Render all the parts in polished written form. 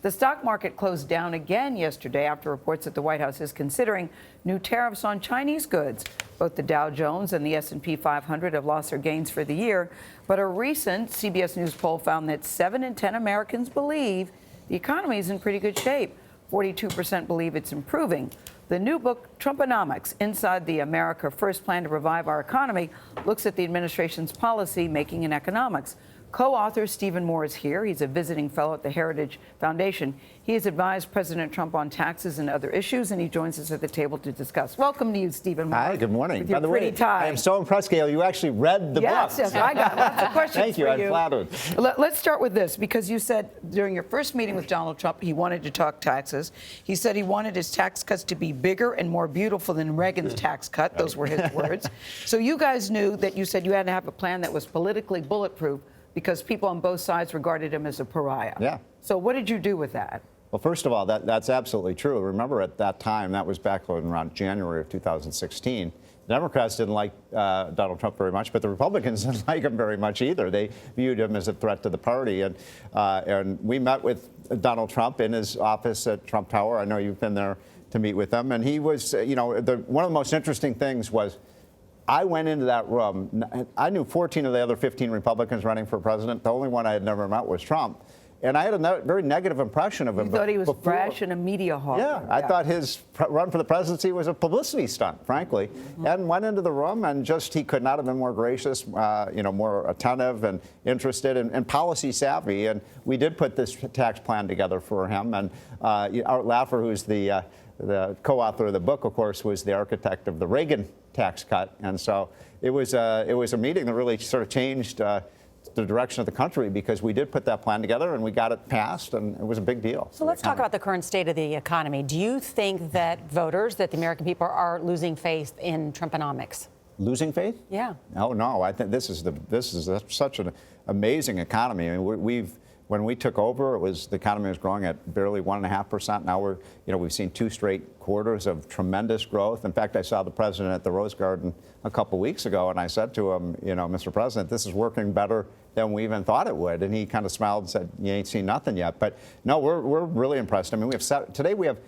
The stock market closed down again yesterday after reports that the White House is considering new tariffs on Chinese goods. Both the Dow Jones and the S&P 500 have lost their gains for the year, but a recent CBS News poll found that 7 in 10 Americans believe the economy is in pretty good shape. 42% believe it's improving. The new book, Trumponomics, Inside the America First Plan to Revive Our Economy, looks at the administration's policy making in economics. Co-author Stephen Moore is here. He's a visiting fellow at the Heritage Foundation. He has advised President Trump on taxes and other issues, and he joins us at the table to discuss. Welcome to you, Stephen Moore. Hi, good morning. With your pretty tie. I am so impressed, Gayle. You actually read the book. Yes, I got lots of questions Thank you. for I'm flattered. Let's start with this, because you said during your first meeting with Donald Trump, he wanted to talk taxes. He said he wanted his tax cuts to be bigger and more beautiful than Reagan's tax cut. Those were his words. So you guys knew that you said you had to have a plan that was politically bulletproof, because people on both sides regarded him as a pariah. Yeah. So what did you do with that? Well, first of all, that's absolutely true. Remember, at that time, that was back around January of 2016, the Democrats didn't like Donald Trump very much, but the Republicans didn't like him very much either. They viewed him as a threat to the party. And we met with Donald Trump in his office at Trump Tower. I know you've been there to meet with him. And he was, one of the most interesting things was, I went into that room. I knew 14 of the other 15 Republicans running for president. The only one I had never met was Trump. And I had a very negative impression of him. You thought he was brash and a media hawk. Yeah, I thought his run for the presidency was a publicity stunt, frankly. And went into the room and just, he could not have been more gracious, more attentive and interested and policy savvy. And we did put this tax plan together for him. And Art Laffer, who's the co-author of the book, of course, was the architect of the Reagan tax cut. And so it was a meeting that really sort of changed the direction of the country, because we did put that plan together and we got it passed, and it was a big deal. So let's talk about the current state of the economy. Do you think that voters, that the American people are losing faith in Trumponomics? Losing faith? Yeah. Oh no, I think this is such an amazing economy. I mean, when we took over, the economy was growing at barely 1.5%. Now we've seen 2 straight quarters of tremendous growth. In fact, I saw the president at the Rose Garden a couple weeks ago, and I said to him, Mr. President, this is working better than we even thought it would. And he kind of smiled and said, you ain't seen nothing yet. But no, we're really impressed. I mean, today we have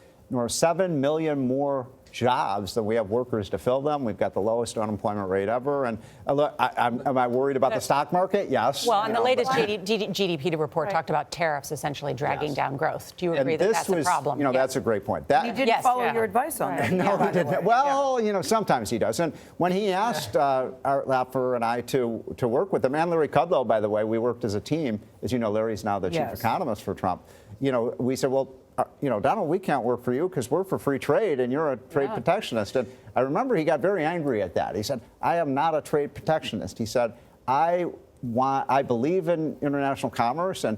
7 million more jobs than we have workers to fill them. We've got the lowest unemployment rate ever. And look, am I worried about the stock market? Yes. Well, and the latest GDP report talked about tariffs essentially dragging down growth. Do you agree that that's a problem? That's a great point. He didn't follow your advice on that. No, he didn't. Well, sometimes he does. And when he asked Art Laffer and I to work with him, and Larry Kudlow, by the way, we worked as a team. As you know, Larry's now the chief economist for Trump. We said, well, Donald, we can't work for you because we're for free trade and you're a trade protectionist. And I remember he got very angry at that. He said, I am not a trade protectionist. He said, I believe in international commerce and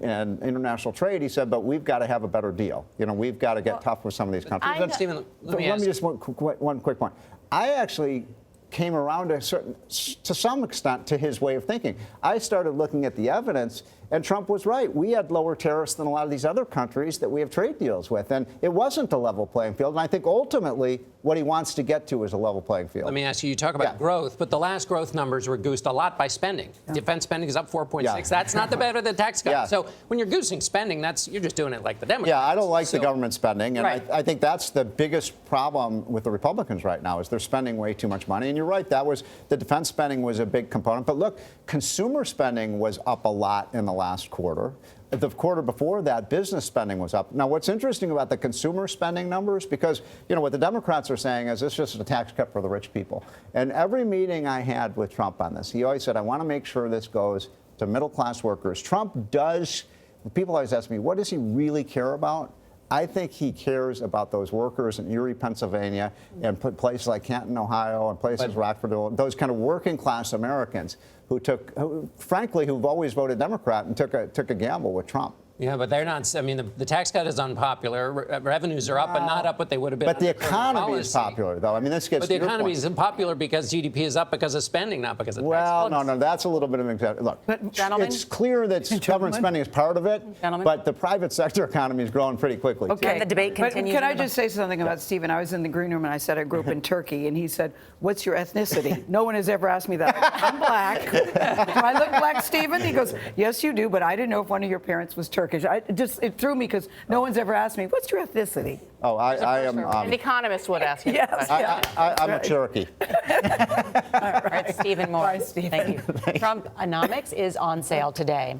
international trade. He said, but we've got to have a better deal. We've got to get tough with some of these countries. Stephen, let me just one quick point. I actually came around to some extent to his way of thinking. I started looking at the evidence, and Trump was right. We had lower tariffs than a lot of these other countries that we have trade deals with, and it wasn't a level playing field. And I think ultimately what he wants to get to is a level playing field. Let me ask you, you talk about growth, but the last growth numbers were goosed a lot by spending. Defense spending is up 4.6. That's not the better than tax cut. So when you're goosing spending, you're just doing it like the Democrats. Yeah, I don't like the government spending, and I think that's the biggest problem with the Republicans right now, is they're spending way too much money. And you're right, the defense spending was a big component. But look, consumer spending was up a lot in the last quarter. The quarter before that, business spending was up. Now, what's interesting about the consumer spending numbers, because, what the Democrats are saying is it's just a tax cut for the rich people. And every meeting I had with Trump on this, he always said, I want to make sure this goes to middle-class workers. Trump does, people always ask me, what does he really care about? I think he cares about those workers in Erie, Pennsylvania, and places like Canton, Ohio, and places Rockford, those kind of working-class Americans who've always voted Democrat and took a gamble with Trump. Yeah, but they're not. I mean, the tax cut is unpopular. Revenues are up, but not up what they would have been. But the economy is popular, though. I mean, this gets. But the economy is unpopular because GDP is up because of spending, not because of tax cuts. cuts. No, that's a little bit of an example. Look, it's clear that government spending is part of it, but the private sector economy is growing pretty quickly. Okay, and the debate continues. Can I just say something about Stephen? I was in the green room and I said I grew up in Turkey, and he said, "What's your ethnicity?" No one has ever asked me that. I'm black. Do I look black, Stephen? He goes, "Yes, you do, but I didn't know if one of your parents was Turkish." Turkish. It threw me because no one's ever asked me, what's your ethnicity? Oh, I am. An economist would ask you. Yes, I'm a Cherokee. All right, Stephen Moore. Bye, Stephen. Thank you. Trumponomics is on sale today.